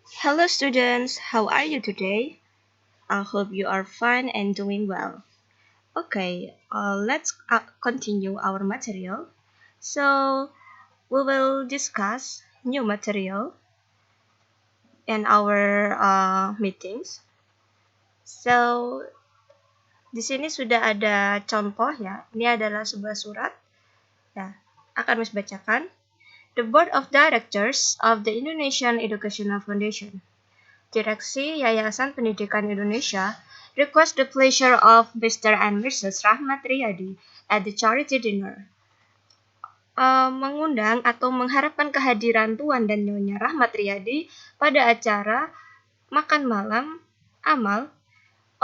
Hello students, how are you today? I hope you are fine and doing well. Okay, let's continue our material. So, we will discuss new material in our meetings. So, di sini sudah ada contoh ya. Ini adalah sebuah surat. Ya, akan Miss bacakan. The Board of Directors of the Indonesian Educational Foundation. Direksi Yayasan Pendidikan Indonesia request the pleasure of Mr. and Mrs. Rahmat Riyadi at the charity dinner. Mengundang atau mengharapkan kehadiran Tuan dan Nyonya Rahmat Riyadi pada acara makan malam amal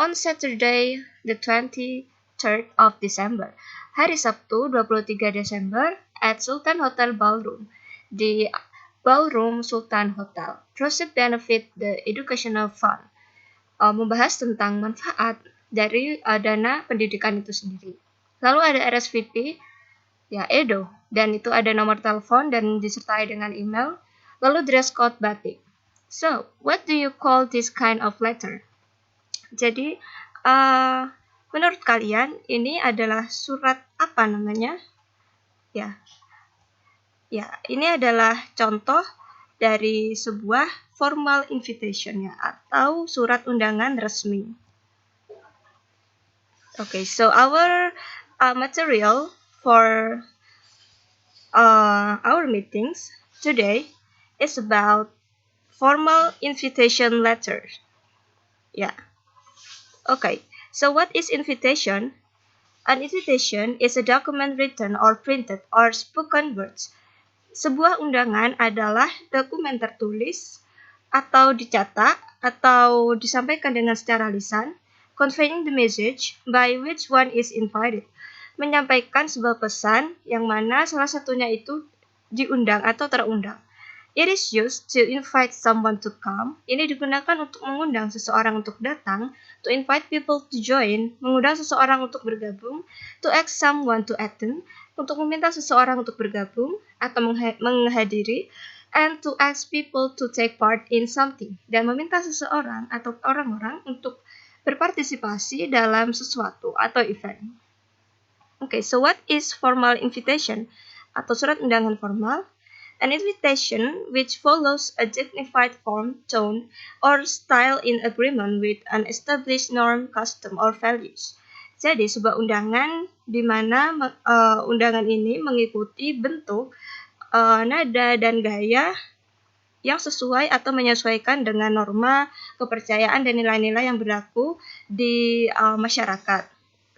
on Saturday the 23rd of December. Hari Sabtu 23 Desember at Sultan Hotel Ballroom di Ballroom Sultan Hotel. Proceed benefit the educational fund. Membahas tentang manfaat dari dana pendidikan itu sendiri. Lalu ada RSVP, ya Edo, dan itu ada nomor telepon dan disertai dengan email. Lalu dress code batik. So, what do you call this kind of letter? Jadi, menurut kalian ini adalah surat apa namanya? Ya, ini adalah contoh dari sebuah formal invitation ya, atau surat undangan resmi. Okay, so our material for our meetings today is about formal invitation letter. Yeah. Okay, so what is invitation? An invitation is a document written or printed or spoken words. Sebuah undangan adalah dokumen tertulis atau dicetak atau disampaikan dengan secara lisan, conveying the message by which one is invited. Menyampaikan sebuah pesan yang mana salah satunya itu diundang atau terundang. It is used to invite someone to come. Ini digunakan untuk mengundang seseorang untuk datang, to invite people to join, mengundang seseorang untuk bergabung, to ask someone to attend, untuk meminta seseorang untuk bergabung atau menghadiri, and to ask people to take part in something, dan meminta seseorang atau orang-orang untuk berpartisipasi dalam sesuatu atau event. Okay, so what is formal invitation atau surat undangan formal? An invitation which follows a dignified form, tone, or style in agreement with an established norm, custom, or values. Jadi, sebuah undangan di mana undangan ini mengikuti bentuk, nada, dan gaya yang sesuai atau menyesuaikan dengan norma, kepercayaan, dan nilai-nilai yang berlaku di masyarakat.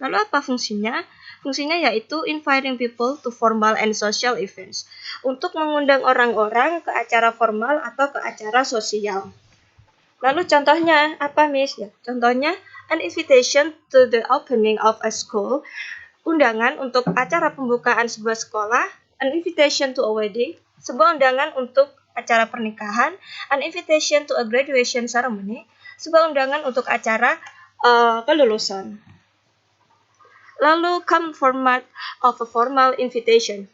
Lalu apa fungsinya? Fungsinya yaitu inviting people to formal and social events, untuk mengundang orang-orang ke acara formal atau ke acara sosial. Lalu contohnya apa, Miss? Ya, contohnya an invitation to the opening of a school, undangan untuk acara pembukaan sebuah sekolah, an invitation to a wedding, sebuah undangan untuk acara pernikahan, an invitation to a graduation ceremony, sebuah undangan untuk acara kelulusan. Lalu common format of a formal invitation.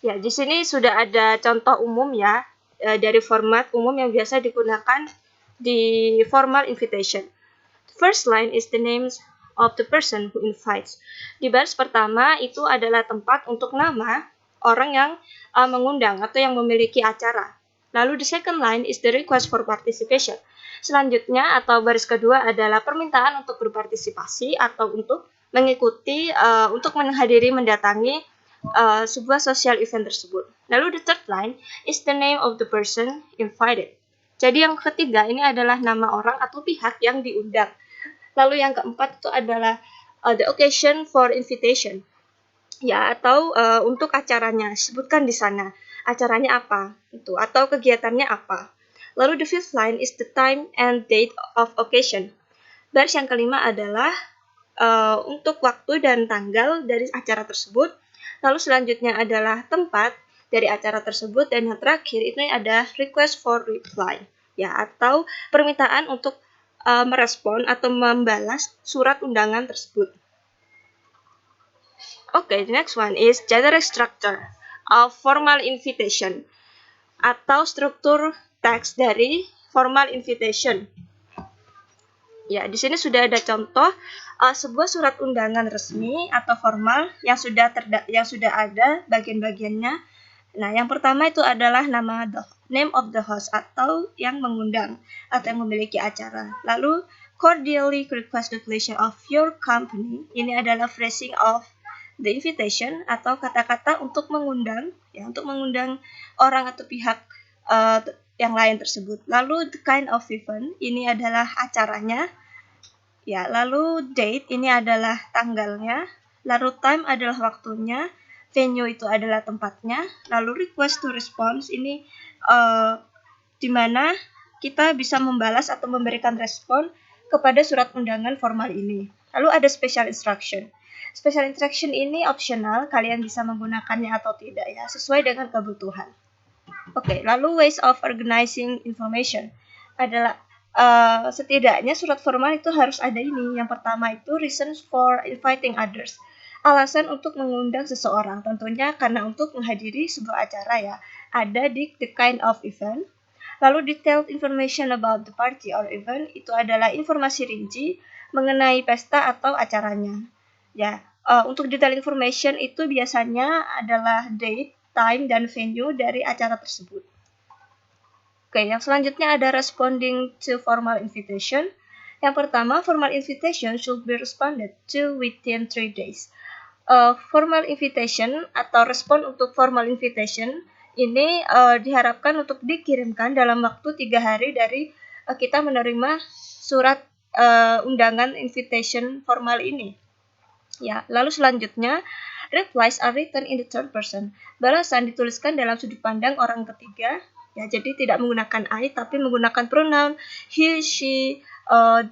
Ya, di sini sudah ada contoh umum ya, dari format umum yang biasa digunakan di formal invitation. First line is the names of the person who invites. Di baris pertama itu adalah tempat untuk nama orang yang mengundang atau yang memiliki acara. Lalu the second line is the request for participation. Selanjutnya atau baris kedua adalah permintaan untuk berpartisipasi atau untuk mengikuti, untuk menghadiri, mendatangi sebuah social event tersebut. Lalu the third line is the name of the person invited. Jadi yang ketiga ini adalah nama orang atau pihak yang diundang. Lalu yang keempat itu adalah the occasion for invitation. Ya, atau untuk acaranya, sebutkan di sana acaranya apa itu atau kegiatannya apa. Lalu the fifth line is the time and date of occasion. Baris yang kelima adalah untuk waktu dan tanggal dari acara tersebut. Lalu selanjutnya adalah tempat dari acara tersebut, dan yang terakhir ini ada request for reply, ya, atau permintaan untuk merespon atau membalas surat undangan tersebut. Okay, the next one is general structure of formal invitation, atau struktur teks dari formal invitation. Ya, di sini sudah ada contoh sebuah surat undangan resmi atau formal yang sudah ada bagian-bagiannya. Nah, yang pertama itu adalah name of the host atau yang mengundang atau yang memiliki acara. Lalu cordially request the pleasure of your company. Ini adalah phrasing of the invitation atau kata-kata untuk mengundang, ya, untuk mengundang orang atau pihak yang lain tersebut. Lalu the kind of event, ini adalah acaranya. Ya, lalu date ini adalah tanggalnya, lalu time adalah waktunya, venue itu adalah tempatnya, lalu request to response ini di mana kita bisa membalas atau memberikan respon kepada surat undangan formal ini. Lalu ada special instruction. Special instruction ini optional, kalian bisa menggunakannya atau tidak ya, sesuai dengan kebutuhan. Oke, lalu ways of organizing information adalah setidaknya surat formal itu harus ada ini. Yang pertama itu reasons for inviting others. Alasan untuk mengundang seseorang, tentunya karena untuk menghadiri sebuah acara ya. Ada di the kind of event. Lalu detailed information about the party or event itu adalah informasi rinci mengenai pesta atau acaranya. Ya, untuk detail information itu biasanya adalah date, time, dan venue dari acara tersebut. Oke, yang selanjutnya ada responding to formal invitation. Yang pertama, formal invitation should be responded to within 3 days. Formal invitation atau respon untuk formal invitation ini diharapkan untuk dikirimkan dalam waktu 3 hari dari kita menerima surat undangan invitation formal ini. Ya, lalu selanjutnya, replies are written in the third person. Balasan dituliskan dalam sudut pandang orang ketiga. Ya, jadi tidak menggunakan I, tapi menggunakan pronoun he, she,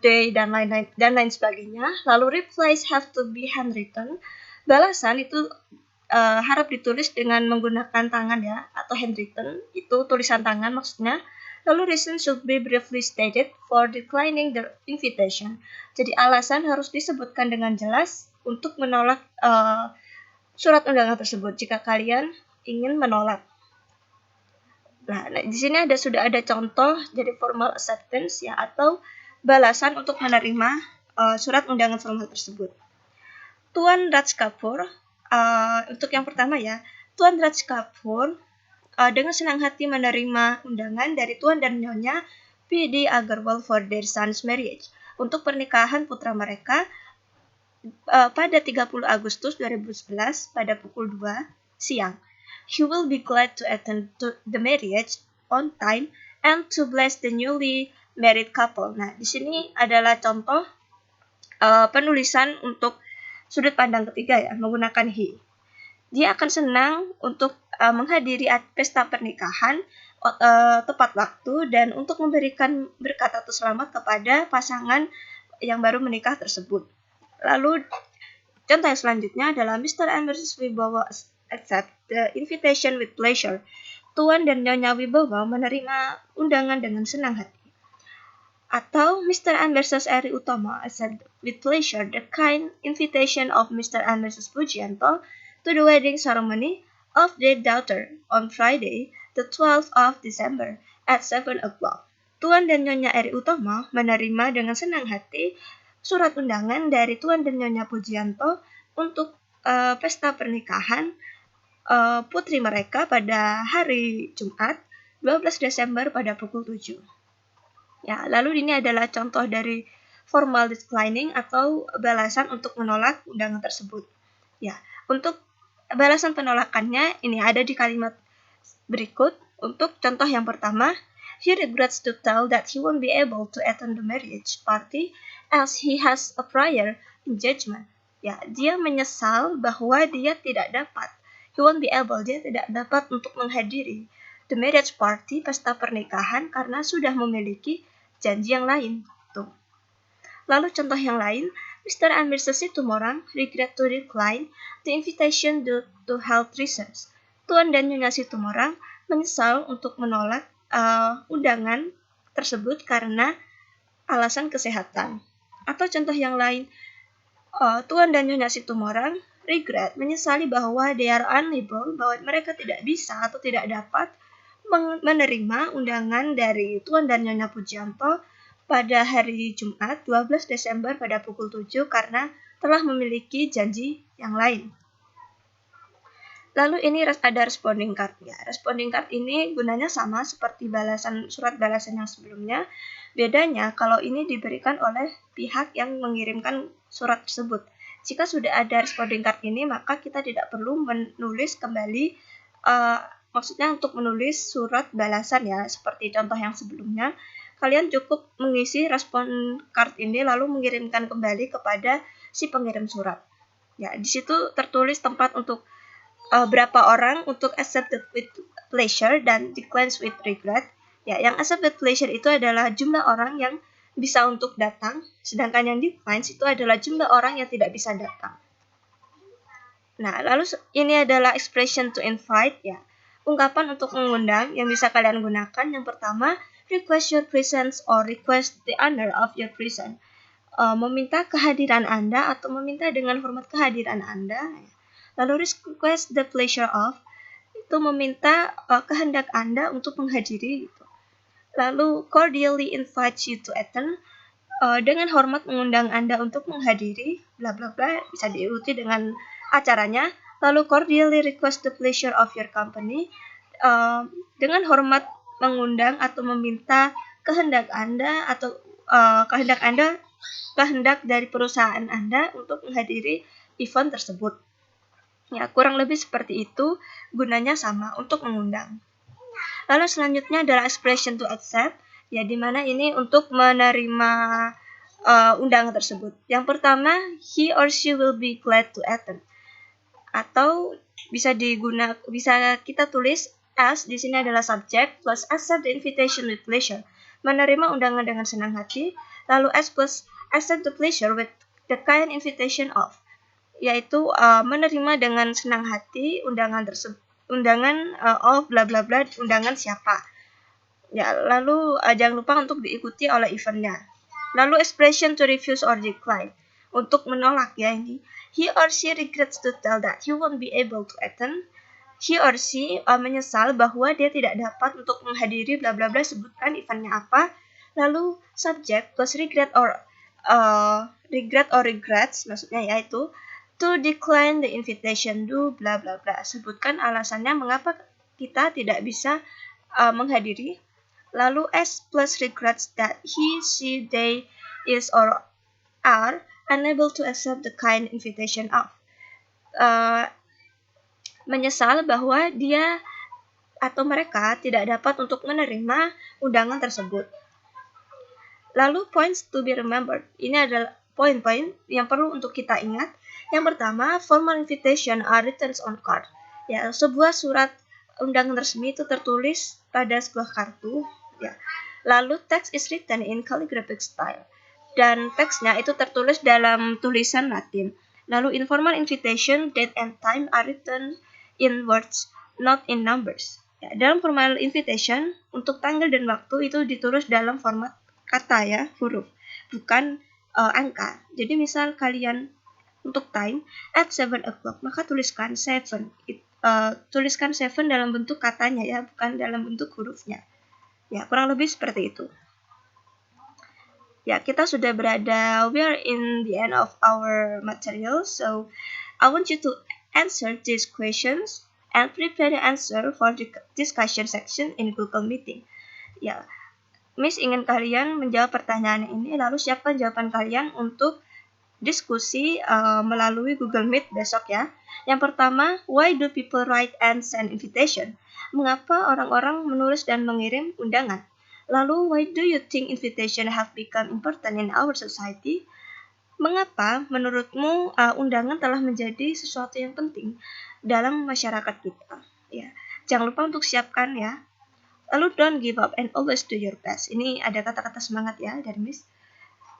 they, dan lain sebagainya. Lalu replies have to be handwritten. Balasan itu harap ditulis dengan menggunakan tangan ya, atau handwritten. Itu tulisan tangan maksudnya. Lalu reason should be briefly stated for declining the invitation. Jadi alasan harus disebutkan dengan jelas untuk menolak surat undangan tersebut jika kalian ingin menolak. Nah, di sini sudah ada contoh jadi formal acceptance ya, atau balasan untuk menerima surat undangan formal tersebut. Tuan Raj Kapoor, untuk yang pertama ya, Tuan Raj Kapoor dengan senang hati menerima undangan dari Tuan dan Nyonya P.D. Agarwal for their son's marriage untuk pernikahan putra mereka pada 30 Agustus 2011 pada pukul 2 siang. He will be glad to attend to the marriage on time and to bless the newly married couple. Nah, di sini adalah contoh penulisan untuk sudut pandang ketiga ya, menggunakan he. Dia akan senang untuk menghadiri pesta pernikahan tepat waktu dan untuk memberikan berkat atau selamat kepada pasangan yang baru menikah tersebut. Lalu contoh yang selanjutnya adalah Mr. and Mrs. Wibowo accept the invitation with pleasure. Tuan dan Nyonya Wibowo menerima undangan dengan senang hati. Atau Mr. and Mrs. Eri Utomo accept with pleasure the kind invitation of Mr. and Mrs. Pujianto to the wedding ceremony of their daughter on Friday, the 12th of December at 7 o'clock. Tuan dan Nyonya Eri Utomo menerima dengan senang hati surat undangan dari Tuan dan Nyonya Pujianto untuk pesta pernikahan putri mereka pada hari Jumat 12 Desember pada pukul 7. Ya, lalu ini adalah contoh dari formal declining atau balasan untuk menolak undangan tersebut. Ya, untuk balasan penolakannya ini ada di kalimat berikut. Untuk contoh yang pertama, he regrets to tell that he won't be able to attend the marriage party as he has a prior engagement. Ya, dia menyesal bahwa dia tidak dapat. He won't be able, dia tidak dapat untuk menghadiri the marriage party, pesta pernikahan, karena sudah memiliki janji yang lain. Tuh. Lalu contoh yang lain, Mr. and Mrs. Situmorang regret to decline the invitation due to health reasons. Tuan dan Nyonya Situmorang menyesal untuk menolak undangan tersebut karena alasan kesehatan. Atau contoh yang lain, Tuan dan Nyonya Situmorang menyesali bahwa they are unable, bahwa mereka tidak bisa atau tidak dapat menerima undangan dari Tuan dan Nyonya Pujianto pada hari Jumat 12 Desember pada pukul 7 karena telah memiliki janji yang lain. Lalu ini ada responding card ya. Responding card ini gunanya sama seperti surat balasan yang sebelumnya. Bedanya kalau ini diberikan oleh pihak yang mengirimkan surat tersebut. Jika sudah ada responding card ini, maka kita tidak perlu menulis kembali, maksudnya untuk menulis surat balasan ya, seperti contoh yang sebelumnya. Kalian cukup mengisi respon card ini lalu mengirimkan kembali kepada si pengirim surat. Ya, di situ tertulis tempat untuk berapa orang untuk accepted with pleasure dan declines with regret. Ya, yang accepted pleasure itu adalah jumlah orang yang bisa untuk datang, sedangkan yang declines itu adalah jumlah orang yang tidak bisa datang. Nah, lalu ini adalah expression to invite ya. Ungkapan untuk mengundang yang bisa kalian gunakan. Yang pertama, request your presence or request the honor of your presence. Meminta kehadiran Anda atau meminta dengan hormat kehadiran Anda. Lalu request the pleasure of itu meminta kehendak Anda untuk menghadiri gitu. Lalu cordially invite you to attend, dengan hormat mengundang Anda untuk menghadiri bla bla bla, bisa diikuti dengan acaranya. Lalu cordially request the pleasure of your company, dengan hormat mengundang atau meminta kehendak Anda atau kehendak dari perusahaan Anda untuk menghadiri event tersebut. Ya, kurang lebih seperti itu, gunanya sama untuk mengundang. Lalu selanjutnya adalah expression to accept, ya di mana ini untuk menerima undangan tersebut. Yang pertama, he or she will be glad to attend. Atau bisa kita tulis as, di sini adalah subject, plus accept the invitation with pleasure. Menerima undangan dengan senang hati. Lalu as plus accept the pleasure with the kind invitation of, yaitu menerima dengan senang hati undangan tersebut, of bla bla bla, undangan siapa. Ya, lalu jangan lupa untuk diikuti oleh eventnya. Lalu expression to refuse or decline, untuk menolak ya ini. He or she regrets to tell that he won't be able to attend. He or she menyesal bahwa dia tidak dapat untuk menghadiri bla bla bla, sebutkan eventnya apa. Lalu subject plus regret or regrets, maksudnya yaitu to decline the invitation do bla bla bla. Sebutkan alasannya mengapa kita tidak bisa menghadiri. Lalu S plus regrets that he, she, they, is or are unable to accept the kind invitation of. Menyesal bahwa dia atau mereka tidak dapat untuk menerima undangan tersebut. Lalu points to be remembered. Ini adalah poin-poin yang perlu untuk kita ingat. Yang pertama, formal invitation are written on card. Ya, sebuah surat undangan resmi itu tertulis pada sebuah kartu. Ya. Lalu text is written in calligraphic style. Dan teksnya itu tertulis dalam tulisan Latin. Lalu informal invitation, date and time are written in words, not in numbers. Ya, dalam formal invitation, untuk tanggal dan waktu itu ditulis dalam format kata ya, huruf, bukan angka. Jadi misal kalian untuk time at 7 o'clock, maka tuliskan 7. Tuliskan 7 dalam bentuk katanya ya, bukan dalam bentuk hurufnya. Ya, kurang lebih seperti itu. Ya, kita sudah we are in the end of our material. So, I want you to answer these questions and prepare the answer for the discussion section in Google Meeting. Ya, Miss ingin kalian menjawab pertanyaan ini, lalu siapkan jawaban kalian untuk diskusi melalui Google Meet besok ya. Yang pertama, why do people write and send invitation? Mengapa orang-orang menulis dan mengirim undangan? Lalu, why do you think invitation have become important in our society? Mengapa menurutmu undangan telah menjadi sesuatu yang penting dalam masyarakat kita? Ya, jangan lupa untuk siapkan ya. Lalu don't give up and always do your best. Ini ada kata-kata semangat ya dari Miss.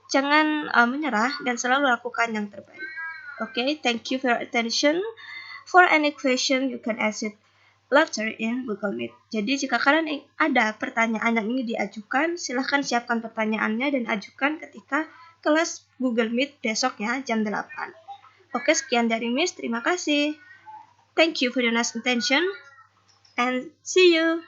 Jangan menyerah dan selalu lakukan yang terbaik. Okay, thank you for your attention. For any question, you can ask it later in Google Meet. Jadi jika kalian ada pertanyaan yang ingin diajukan, silahkan siapkan pertanyaannya dan ajukan ketika kelas Google Meet besok ya, jam 8. Oke, sekian dari Miss. Terima kasih. Thank you for your nice attention and see you.